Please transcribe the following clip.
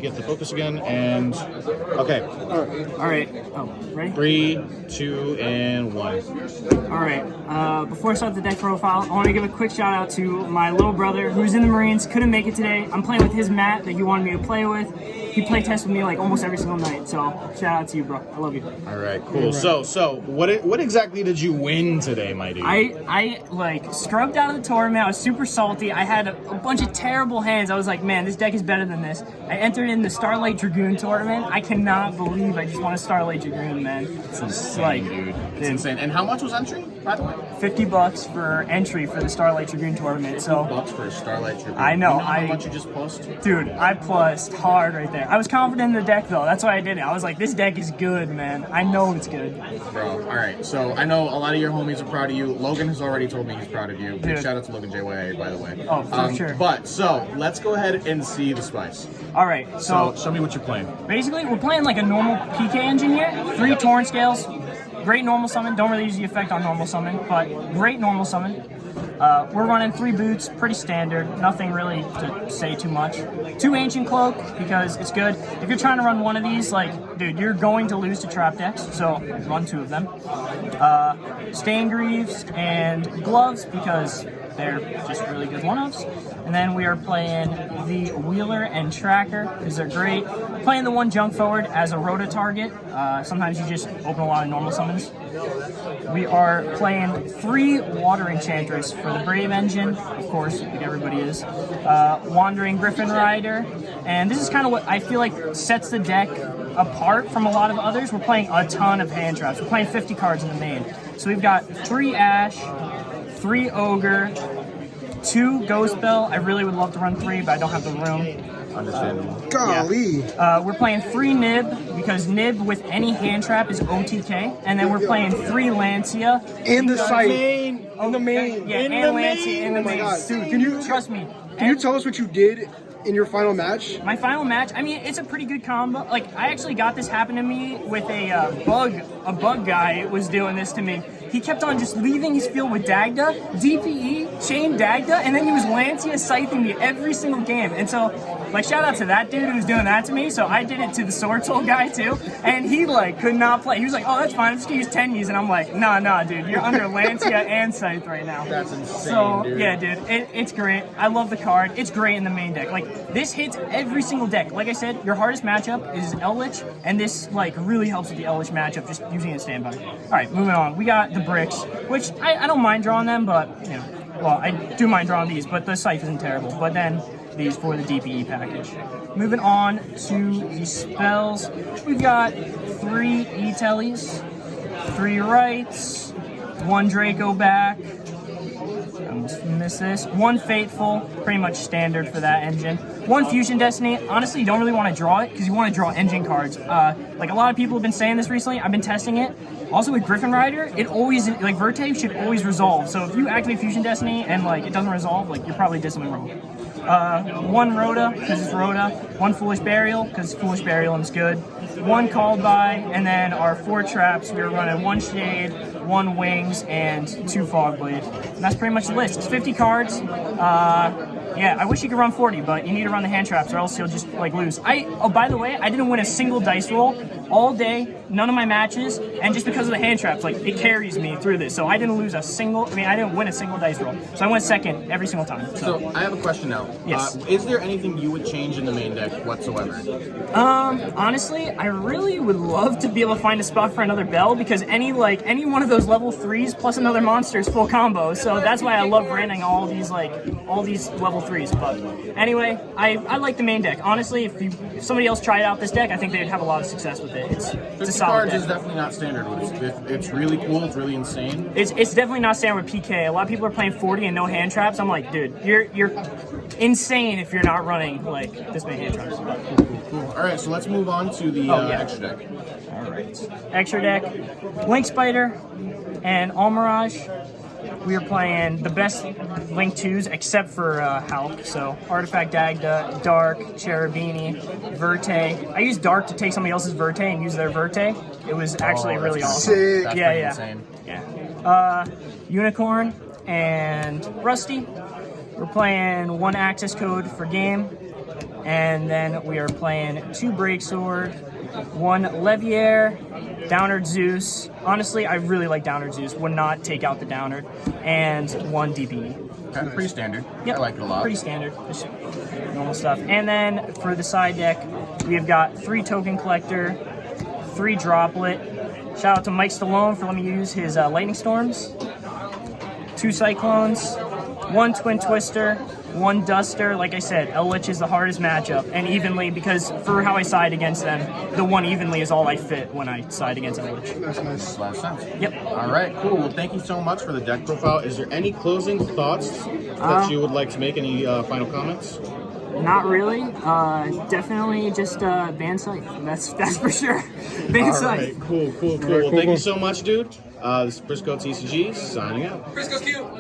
Get the focus again, and okay. All right. Oh, ready? 3, 2, and 1. All right. Before I start the deck profile, I want to give a quick shout out to my little brother who's in the Marines. Couldn't make it today. I'm playing with his mat that he wanted me to play with. He play tests with me like almost every single night. So shout out to you, bro. I love you. All right, cool. So what exactly did you win today, my dude? I like scrubbed out of the tournament. I was super salty. I had a bunch of terrible hands. I was like, man, this deck is better than this. I entered in the Starlight Dragoon tournament. I cannot believe I just won a Starlight Dragoon, man. It's insane, dude. It's insane. And how much was entry, by the way? $50 for entry for the Starlight Dragoon tournament. So $50 for a Starlight Dragoon. I know. How much you just plussed? Dude, I plussed hard right there. I was confident in the deck though. That's why I did it. I was like, this deck is good, man. I know it's good. Bro, all right. So I know a lot of your homies are proud of you. Logan has already told me he's proud of you. Big shout out to Logan JYA, by the way. Oh, for sure. But so let's go ahead and see the spice. All right. So show me what you're playing. Basically, we're playing like a normal PK engine here. 3 Torrent scales. Great normal summon. Don't really use the effect on normal summon, but great normal summon. We're running 3 boots, pretty standard. Nothing really to say too much. 2 Ancient Cloak, because it's good. If you're trying to run one of these, like, dude, you're going to lose to Trap decks, so run 2 of them. Stain Greaves and Gloves, because they're just really good one-ups. And then we are playing the Wheeler and Tracker, because they're great. Playing the 1 Junk Forward as a Rota target. Sometimes you just open a lot of normal summons. We are playing 3 Water Enchantress for the Brave engine, of course, like everybody is. Wandering Griffin Rider, and this is kind of what I feel like sets the deck apart from a lot of others. We're playing a ton of hand traps. We're playing 50 cards in the main. So we've got 3 Ash, 3 Ogre, 2 Ghost Bell. I really would love to run 3, but I don't have the room. Understandable. Golly. Yeah. We're playing 3 Nib, because Nib with any hand trap is OTK. And then we're playing 3 Lancia. In the site. On the main. Yeah, In and the Lancia main. in the Oh my main. God. Dude, Can you- trust me. Can you tell us what you did in your final match? My final match, I mean, it's a pretty good combo. Like, I actually got this happen to me with a bug guy was doing this to me. He kept on just leaving his field with Dagda, DPE, chain Dagda, and then he was Lancia scything me every single game. And so, like, shout out to that dude who was doing that to me. So I did it to the Sword Soul guy too, and he like could not play. He was like, "Oh, that's fine. I'm just gonna use 10 and I'm like, "Nah, dude, you're under Lancia and Scythe right now." That's insane, So dude. yeah, dude, it's great. I love the card. It's great in the main deck. Like, this hits every single deck. Like I said, your hardest matchup is Eldritch, and this like really helps with the Eldritch matchup just using it standby. All right, moving on. We got the bricks, which I don't mind drawing them, but you know, well, I do mind drawing these, but the Scythe isn't terrible. But then these for the DPE package. Moving on to the spells, we've got 3 E-Tellies, 3 Rights, 1 Draco back. I almost missed this. 1 Fateful, pretty much standard for that engine. 1 Fusion Destiny. Honestly, you don't really want to draw it because you want to draw engine cards. Like a lot of people have been saying this recently. I've been testing it. Also with Griffin Rider, it always, like Verte should always resolve. So if you activate Fusion Destiny and like it doesn't resolve, like you're probably did something wrong. 1 Rhoda, because it's Rhoda. 1 Foolish Burial, because Foolish Burial and it's good. 1 Called By, and then our 4 traps, we were running 1 Shade, 1 Wings, and 2 Fogblade. And that's pretty much the list. It's 50 cards. Yeah, I wish you could run 40, but you need to run the hand traps or else you'll just like lose. Oh, by the way, I didn't win a single dice roll all day, none of my matches, and just because of the hand traps, like it carries me through this. So I didn't win a single dice roll. So I went second every single time. So I have a question now. Yes. Is there anything you would change in the main deck whatsoever? Honestly, I really would love to be able to find a spot for another Bell because any one of those level 3s plus another monster is full combo. So that's why I love running all these level 3s. But anyway, I like the main deck. Honestly, if somebody else tried out this deck, I think they'd have a lot of success with it. It's a 50 solid cards deck. is definitely not standard. It's really cool. It's really insane. It's definitely not standard with PK. A lot of people are playing 40 and no hand traps. I'm like, dude, you're insane if you're not running like this many hand traps. Cool. All right, so let's move on to the extra deck. All right, extra deck, Link Spider and Almirage. We are playing the best Link 2s except for Hulk. So Artifact Dagda, Dark, Cherubini, Verte. I used Dark to take somebody else's Verte and use their Verte. It was actually really awesome. Sick. That's Yeah, pretty yeah. insane. Yeah. Unicorn and Rusty. We're playing 1 access code for game. And then we are playing 2 Break Sword, 1 Leviair, Downard Zeus. Honestly, I really like Downard Zeus. Would not take out the Downard. And 1 DPE. Okay, pretty standard. Yep, I like it a lot. Pretty standard. Just normal stuff. And then for the side deck, we've got 3 Token Collector, 3 Droplet. Shout out to Mike Stallone for letting me use his Lightning Storms. 2 Cyclones, 1 Twin Twister, 1 Duster. Like I said, Eldritch is the hardest matchup, and evenly, because for how I side against them, the 1 evenly is all I fit when I side against Eldritch. Nice. Makes a lot of sense. Yep. All right, cool. Well, thank you so much for the deck profile. Is there any closing thoughts that you would like to make? Any final comments? Not really. Definitely just ban Scythe. That's for sure. Ban All Scythe. right, cool. Well, thank you so much, dude. This is Briscoe TCG signing out. Briscoe's cute.